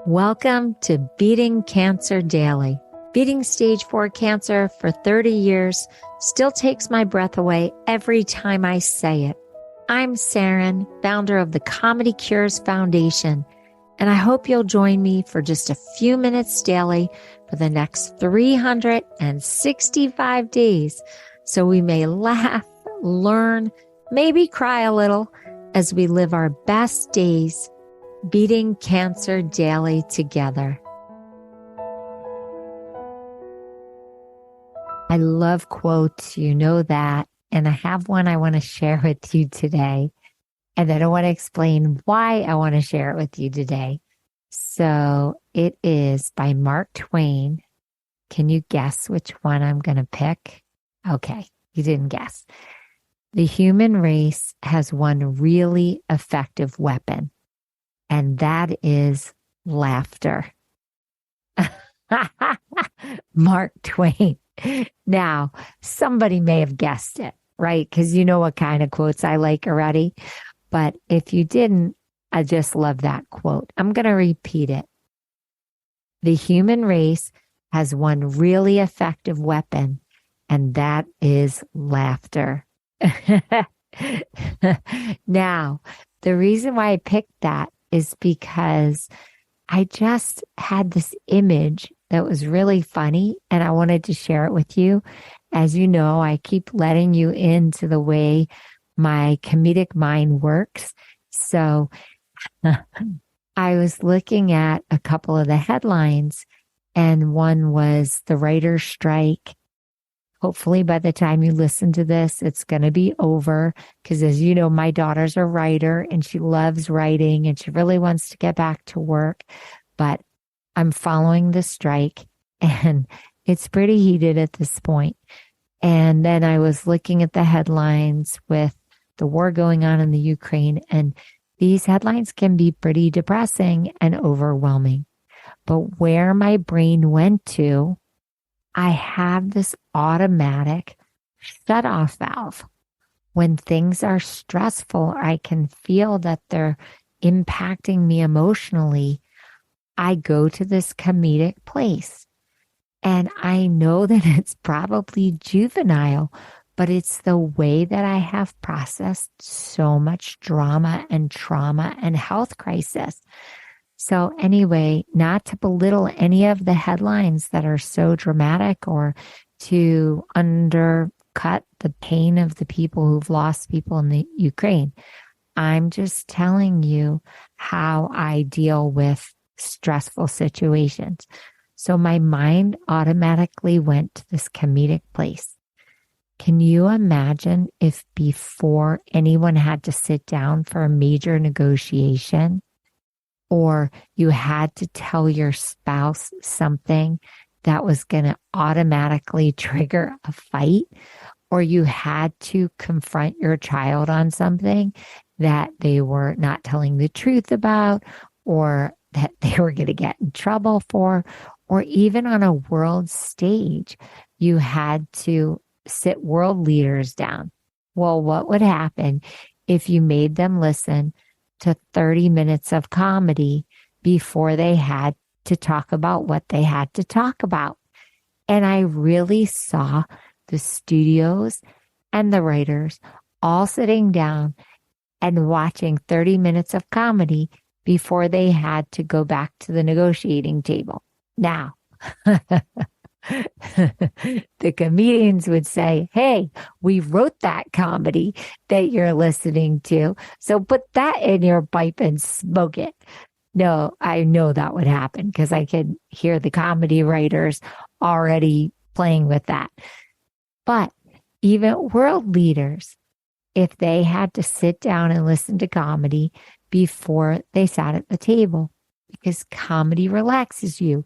Welcome to Beating Cancer Daily. Beating stage 4 cancer for 30 years still takes my breath away every time I say it. I'm Saranne, founder of the Comedy Cures Foundation, and I hope you'll join me for just a few minutes daily for the next 365 days so we may laugh, learn, maybe cry a little as we live our best days beating cancer daily together. I love quotes, you know that, and I have one I want to share with you today, and then I want to explain why I want to share it with you today. So it is by Mark Twain. Can you guess which one I'm going to pick? Okay, you didn't guess. The human race has one really effective weapon, and that is laughter. Mark Twain. Now, somebody may have guessed it, right? Because you know what kind of quotes I like already. But if you didn't, I just love that quote. I'm going to repeat it. The human race has one really effective weapon, and that is laughter. Now, the reason why I picked that is because I just had this image that was really funny and I wanted to share it with you. As you know, I keep letting you into the way my comedic mind works. So I was looking at a couple of the headlines, and one was the writer's strike. Hopefully by the time you listen to this, it's going to be over because, as you know, my daughter's a writer and she loves writing and she really wants to get back to work. But I'm following the strike and it's pretty heated at this point. And then I was looking at the headlines with the war going on in the Ukraine, and these headlines can be pretty depressing and overwhelming. But where my brain went to, I have this automatic shut-off valve. When things are stressful, I can feel that they're impacting me emotionally. I go to this comedic place. And I know that it's probably juvenile, but it's the way that I have processed so much drama and trauma and health crisis. So anyway, not to belittle any of the headlines that are so dramatic or to undercut the pain of the people who've lost people in the Ukraine. I'm just telling you how I deal with stressful situations. So my mind automatically went to this comedic place. Can you imagine if before anyone had to sit down for a major negotiation, or you had to tell your spouse something that was going to automatically trigger a fight, or you had to confront your child on something that they were not telling the truth about, or that they were going to get in trouble for, or even on a world stage, you had to sit world leaders down. Well, what would happen if you made them listen to 30 minutes of comedy before they had to talk about what they had to talk about? And I really saw the studios and the writers all sitting down and watching 30 minutes of comedy before they had to go back to the negotiating table. Now, the comedians would say, hey, we wrote that comedy that you're listening to, so put that in your pipe and smoke it. No, I know that would happen because I could hear the comedy writers already playing with that. But even world leaders, if they had to sit down and listen to comedy before they sat at the table, because comedy relaxes you,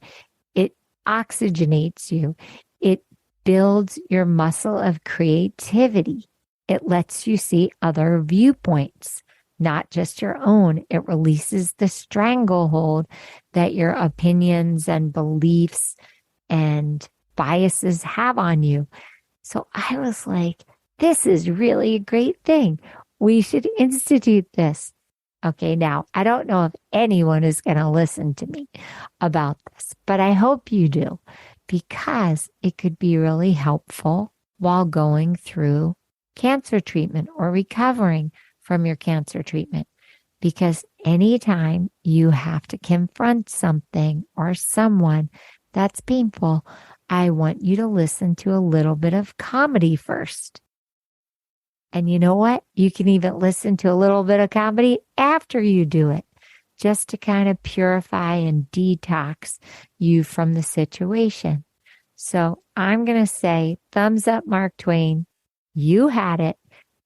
it oxygenates you, it builds your muscle of creativity, it lets you see other viewpoints, not just your own. It releases the stranglehold that your opinions and beliefs and biases have on you. So I was like, this is really a great thing. We should institute this. Okay, now I don't know if anyone is going to listen to me about this, but I hope you do because it could be really helpful while going through cancer treatment or recovering from your cancer treatment. Because anytime you have to confront something or someone that's painful, I want you to listen to a little bit of comedy first. And you know what? You can even listen to a little bit of comedy after you do it, just to kind of purify and detox you from the situation. So I'm going to say, thumbs up, Mark Twain. You had it.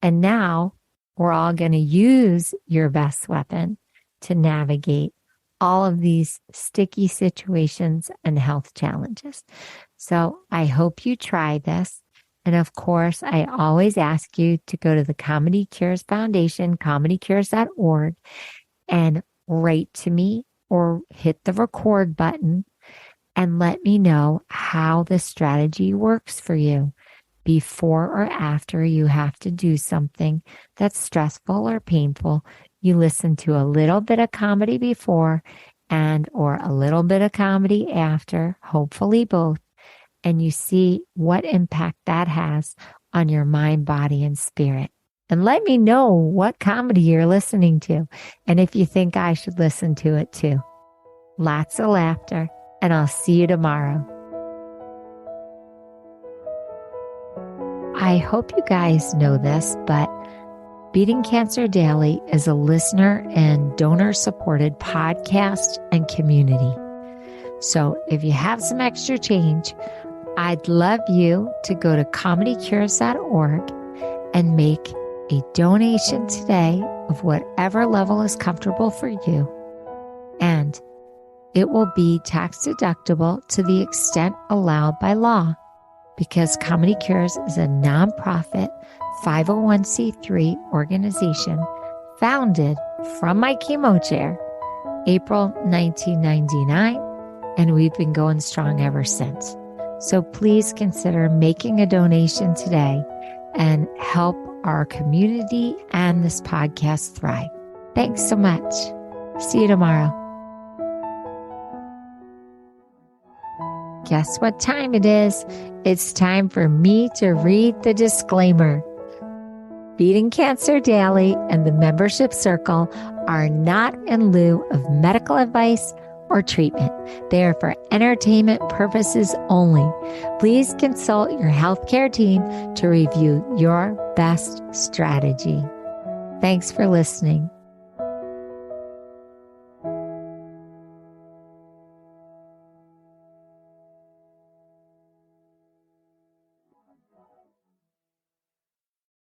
And now we're all going to use your best weapon to navigate all of these sticky situations and health challenges. So I hope you try this. And of course, I always ask you to go to the Comedy Cures Foundation, comedycures.org, and write to me or hit the record button and let me know how the strategy works for you before or after you have to do something that's stressful or painful. You listen to a little bit of comedy before and or a little bit of comedy after, hopefully both, and you see what impact that has on your mind, body, and spirit. And let me know what comedy you're listening to and if you think I should listen to it too. Lots of laughter, and I'll see you tomorrow. I hope you guys know this, but Beating Cancer Daily is a listener and donor-supported podcast and community. So if you have some extra change, I'd love you to go to comedycures.org and make a donation today of whatever level is comfortable for you. And it will be tax deductible to the extent allowed by law, because Comedy Cures is a nonprofit 501c3 organization founded from my chemo chair, April 1999, and we've been going strong ever since. So please consider making a donation today and help our community and this podcast thrive. Thanks so much. See you tomorrow. Guess what time it is? It's time for me to read the disclaimer. Beating Cancer Daily and the membership circle are not in lieu of medical advice or treatment. They are for entertainment purposes only. Please consult your healthcare team to review your best strategy. Thanks for listening.